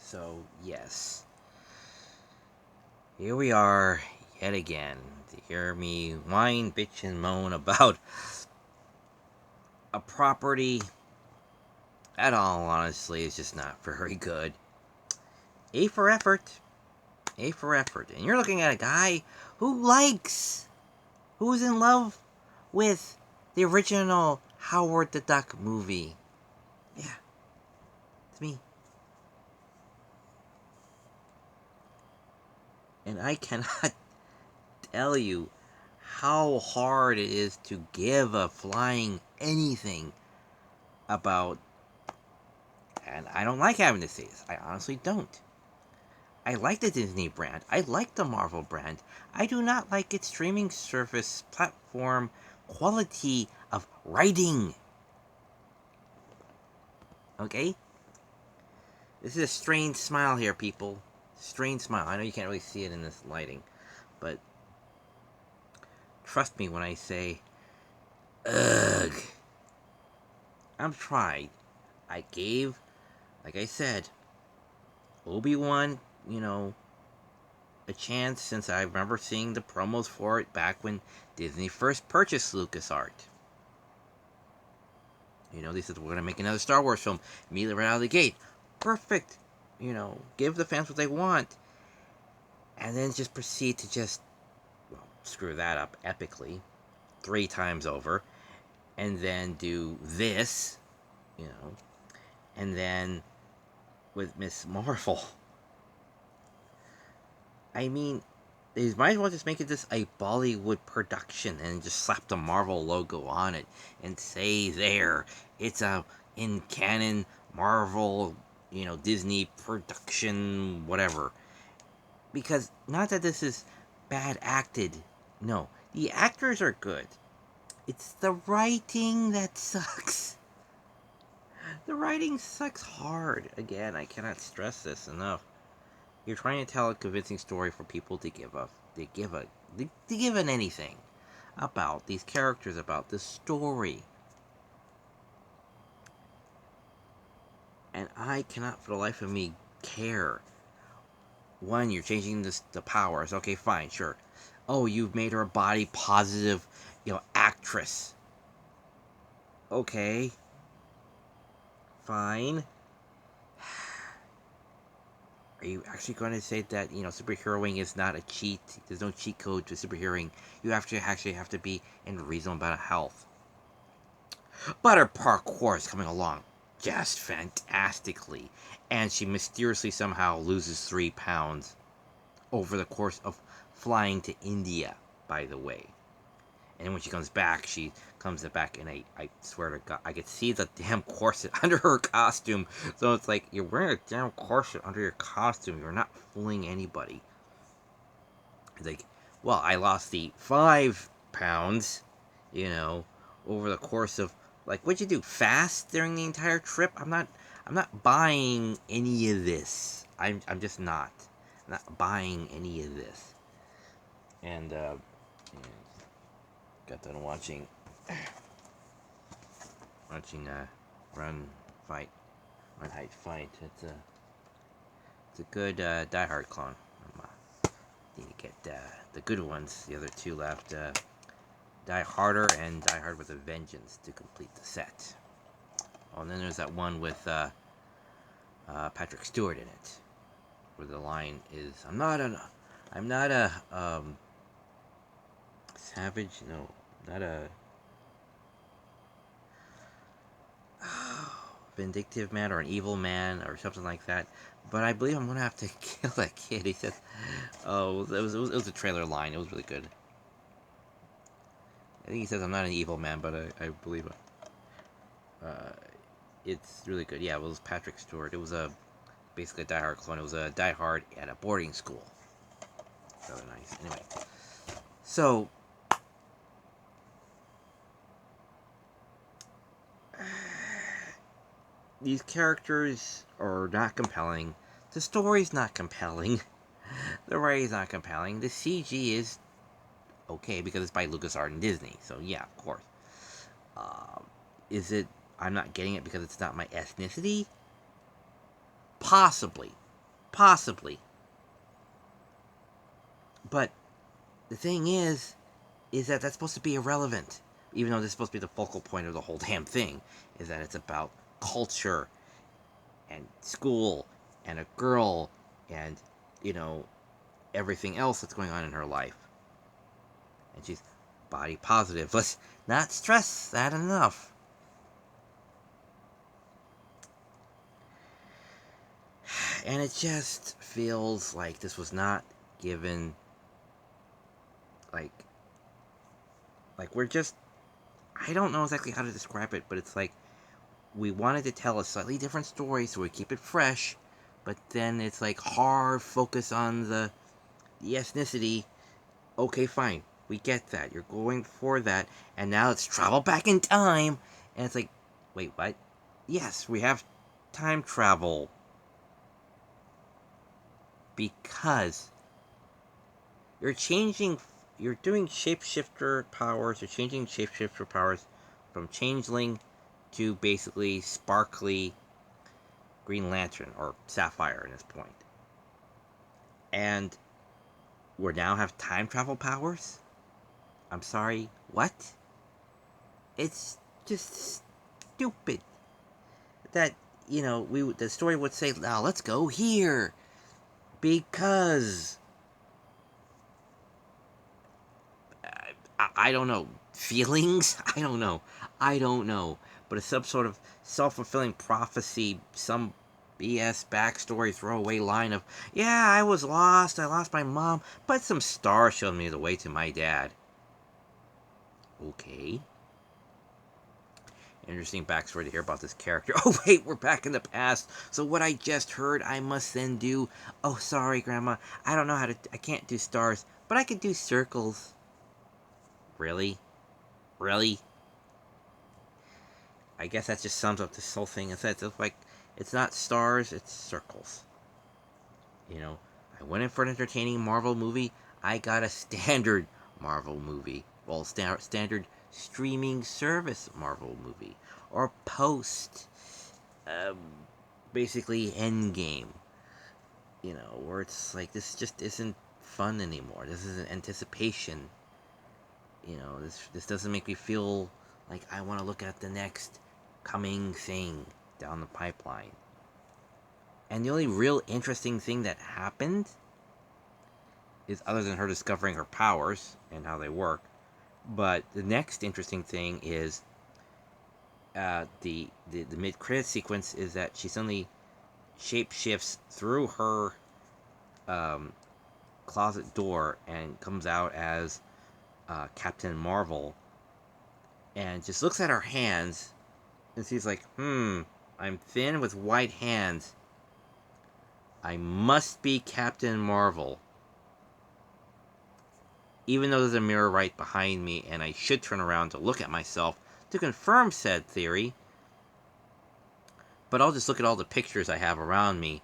So, yes. Here we are yet again to hear me whine, bitch, and moan about a property that, all honestly, is just not very good. A for effort. A for effort. And you're looking at a guy who's in love with the original Howard the Duck movie. Yeah, it's me. And I cannot tell you how hard it is to give a flying anything about. And I don't like having to say this. I honestly don't. I like the Disney brand. I like the Marvel brand. I do not like its streaming service platform quality of writing. Okay? This is a strange smile here, people. Strange smile. I know you can't really see it in this lighting, but trust me when I say, ugh. I've tried. I gave, like I said, Obi-Wan, a chance since I remember seeing the promos for it back when Disney first purchased LucasArts. They said, we're going to make another Star Wars film immediately right out of the gate. Perfect. Give the fans what they want. And then just proceed to screw that up epically 3 times over. And then do this, and then with Miss Marvel. I mean, they might as well just make it this a Bollywood production and just slap the Marvel logo on it and say there it's a in canon Marvel, Disney production, whatever. Because not that this is bad acted, no, the actors are good. It's the writing that sucks. The writing sucks hard. Again, I cannot stress this enough. You're trying to tell a convincing story for people to give an anything about these characters, about this story. And I cannot for the life of me care. One, you're changing the powers. Okay, fine, sure. Oh, you've made her a body positive, actress. Okay. Fine. Are you actually going to say that, superheroing is not a cheat? There's no cheat code to superheroing. You actually have to be in a reasonable amount of health. But her parkour is coming along just fantastically. And she mysteriously somehow loses 3 pounds over the course of flying to India, by the way. And when she comes back and I swear to God, I could see the damn corset under her costume. So it's like, you're wearing a damn corset under your costume. You're not fooling anybody. It's like, well, I lost the 5 pounds, over the course of, like, what'd you do? Fast during the entire trip? I'm not buying any of this. I'm just not. I'm not buying any of this. And, got done watching Run Fight. It's a good Die Hard clone. Need to get the good ones. The other 2 left. Die Harder and Die Hard with a Vengeance to complete the set. Oh, and then there's that one with Patrick Stewart in it, where the line is, I'm not a savage, no, not a vindictive man or an evil man or something like that, but I believe I'm gonna have to kill that kid. He says, oh, it was a trailer line. It was really good. I think he says, I'm not an evil man, but I believe it. It's really good. Yeah, it was Patrick Stewart. It was basically a Die Hard clone. It was a Die Hard at a boarding school. Really nice. Anyway, so these characters are not compelling. The story's not compelling. The writing's not compelling. The CG is okay because it's by LucasArts and Disney. So yeah, of course. Is it? I'm not getting it because it's not my ethnicity. Possibly. Possibly. But the thing is that that's supposed to be irrelevant. Even though this is supposed to be the focal point of the whole damn thing, is that it's about culture and school and a girl and, you know, everything else that's going on in her life. And she's body positive. Let's not stress that enough. And it just feels like this was not given, like we're just, I don't know exactly how to describe it, but it's like we wanted to tell a slightly different story so we keep it fresh, but then it's like hard focus on the ethnicity. Okay, fine, we get that, you're going for that, and now let's travel back in time. And it's like, wait, what? Yes, we have time travel because you're changing, you're doing shapeshifter powers, you're changing shapeshifter powers from changeling to basically sparkly Green Lantern, or Sapphire in this point. And we now have time travel powers? I'm sorry, what? It's just stupid. That, you know, the story would say, now let's go here. Because I don't know. Feelings? I don't know. I don't know. But it's some sort of self-fulfilling prophecy, some BS backstory throwaway line of, yeah, I was lost, I lost my mom, but some star showed me the way to my dad. Okay. Interesting backstory to hear about this character. Oh, wait, we're back in the past. So what I just heard, I must then do. Oh, sorry, Grandma. I don't know how to. I can't do stars, but I can do circles. Really? Really? I guess that just sums up this whole thing. It's like, it's not stars, it's circles. You know, I went in for an entertaining Marvel movie. I got a standard Marvel movie. Well, standard streaming service Marvel movie. Or post, um, basically Endgame. You know, where it's like, this just isn't fun anymore. This isn't anticipation. You know, this doesn't make me feel like I want to look at the next coming thing down the pipeline. And the only real interesting thing that happened is, other than her discovering her powers and how they work, but the next interesting thing is the mid credit sequence is that she suddenly shapeshifts through her um, closet door and comes out as Captain Marvel, and just looks at her hands and she's like, I'm thin with white hands. I must be Captain Marvel. Even though there's a mirror right behind me and I should turn around to look at myself to confirm said theory, but I'll just look at all the pictures I have around me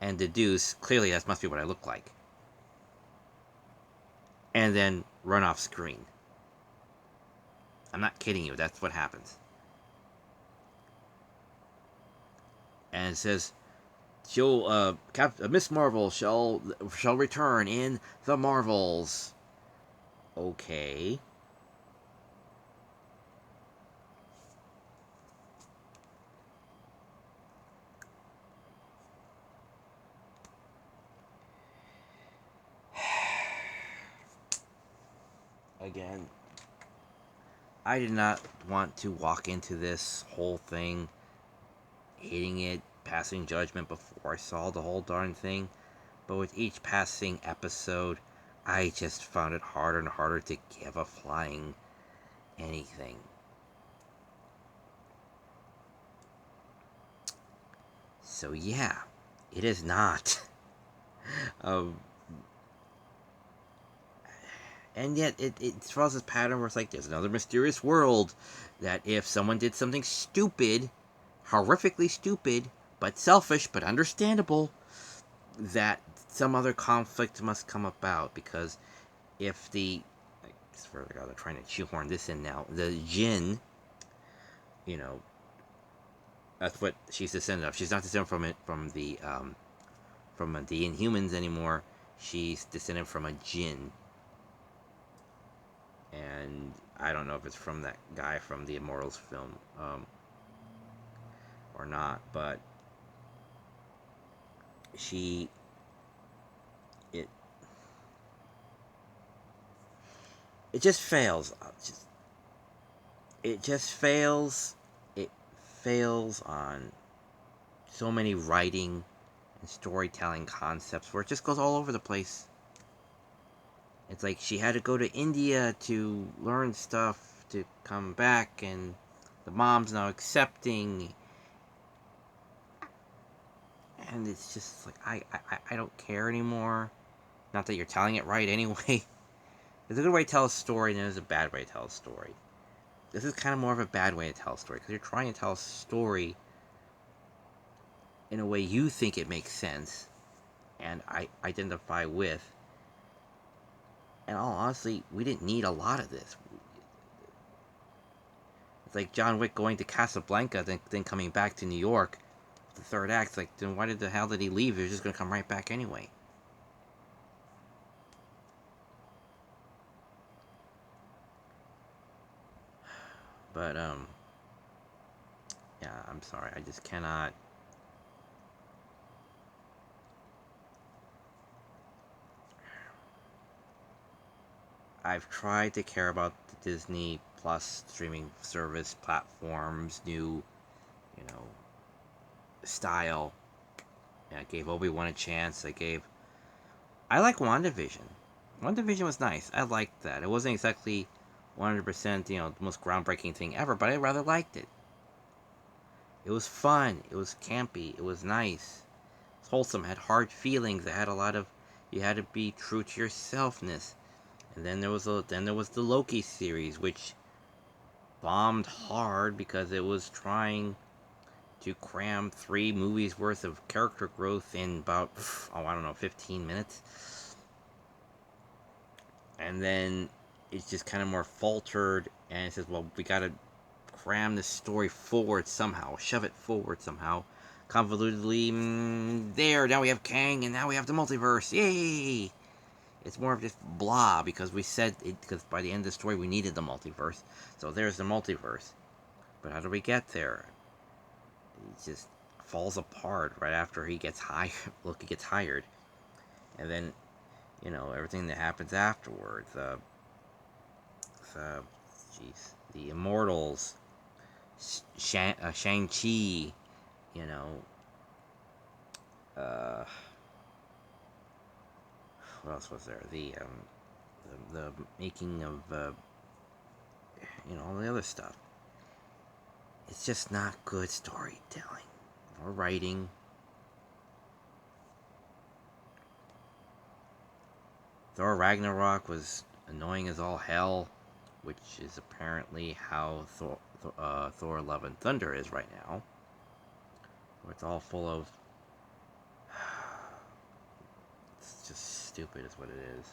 and deduce clearly that must be what I look like. And then run off screen. I'm not kidding you, that's what happens. And it says, Miss Marvel shall return in the Marvels. Okay. Again, I did not want to walk into this whole thing hating it, passing judgment before I saw the whole darn thing. But with each passing episode, I just found it harder and harder to give a flying anything. So yeah, it is not. um, and yet it follows this pattern where it's like, there's another mysterious world that if someone did something stupid, horrifically stupid, but selfish, but understandable, that some other conflict must come about. Because if I swear to God, they're trying to shoehorn this in now. The Jinn, you know, that's what she's descended of. She's not descended from the from the Inhumans anymore. She's descended from a Jinn, and I don't know if it's from that guy from the Immortals film or not, but she it it just fails. It just fails. It fails on so many writing and storytelling concepts where it just goes all over the place. It's like she had to go to India to learn stuff to come back, and the mom's now accepting. And it's just like, I don't care anymore. Not that you're telling it right anyway. There's a good way to tell a story, and there's a bad way to tell a story. This is kind of more of a bad way to tell a story, because you're trying to tell a story in a way you think it makes sense, and I identify with. And all honestly, we didn't need a lot of this. It's like John Wick going to Casablanca, then coming back to New York. The third act, like, then why the hell did he leave? He was just going to come right back anyway. But, yeah, I'm sorry. I just cannot. I've tried to care about the Disney Plus streaming service platforms, new, style. Yeah, I gave Obi-Wan a chance. I like WandaVision. WandaVision was nice. I liked that. It wasn't exactly 100%, the most groundbreaking thing ever, but I rather liked it. It was fun. It was campy. It was nice. It was wholesome. It had hard feelings. It had a lot of, you had to be true to yourselfness. And then there was the Loki series, which bombed hard because it was trying to cram 3 movies worth of character growth in about, I don't know, 15 minutes. And then it just kind of more faltered, and it says, well, we gotta cram this story forward somehow, shove it forward somehow, convolutedly. There, now we have Kang, and now we have the multiverse. Yay! It's more of just blah, because we said it, because by the end of the story we needed the multiverse. So there's the multiverse. But how do we get there? It just falls apart right after he gets hired. Loki gets hired. And then, everything that happens afterwards. The Immortals, Shang-Chi, what else was there? The making of, all the other stuff. It's just not good storytelling or writing. Thor Ragnarok was annoying as all hell, which is apparently how Thor Love and Thunder is right now. Where it's all full of... It's just stupid is what it is.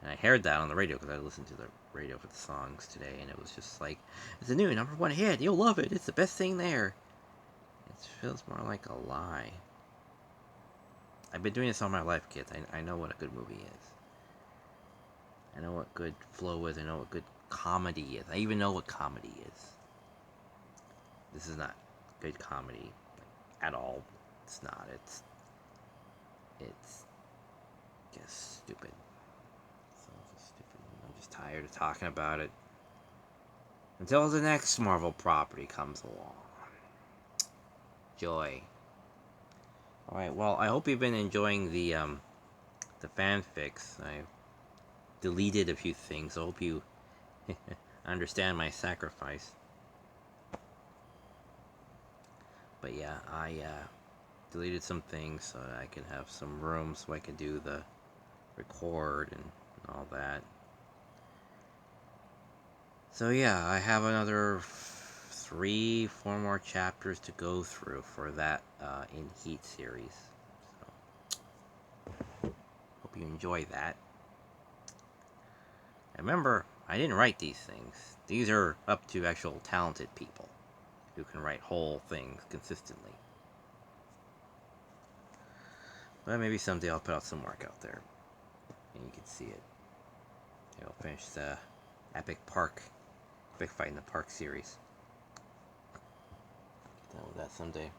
And I heard that on the radio because I listened to the radio for the songs today, and it was just like, it's a new #1 hit, you'll love it, it's the best thing there. It feels more like a lie. I've been doing this all my life, kids. I know what a good movie is. I know what good flow is. I know what good comedy is. I even know what comedy is. This is not good comedy at all. It's not. It's just stupid. So just stupid. I'm just tired of talking about it. Until the next Marvel property comes along. Joy. Alright, well, I hope you've been enjoying the fanfics. I deleted a few things. I hope you understand my sacrifice. But yeah, I deleted some things so that I can have some room so I can do the record and all that. So yeah, I have another 3-4 more chapters to go through for that In Heat series. So, hope you enjoy that. And remember, I didn't write these things. These are up to actual talented people. who can write whole things consistently. But maybe someday I'll put out some work out there, and you can see it. I'll finish the Epic Fight in the Park series. Get done with that someday.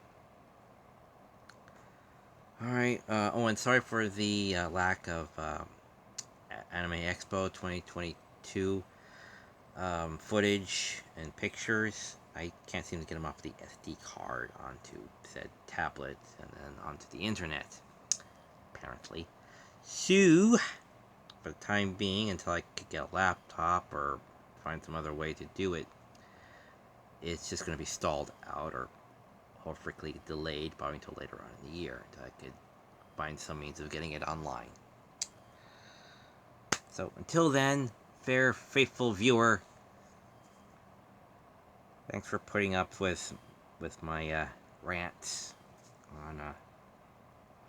Alright, oh, and sorry for the lack of Anime Expo 2022 footage and pictures. I can't seem to get them off the SD card onto said tablet and then onto the internet, apparently. So, for the time being, until I could get a laptop or find some other way to do it, it's just going to be stalled out or hopefully delayed probably until later on in the year until I could find some means of getting it online. So until then, fair, faithful viewer, thanks for putting up with my rants on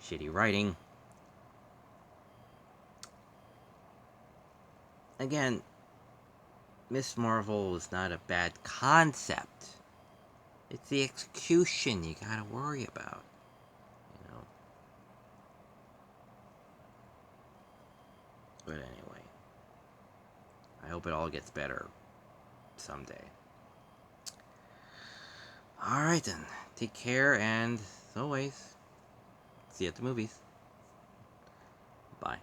shitty writing. Again, Miss Marvel is not a bad concept. It's the execution you gotta worry about, you know. But anyway, I hope it all gets better someday. Alright then, take care, and as always, see you at the movies. Bye.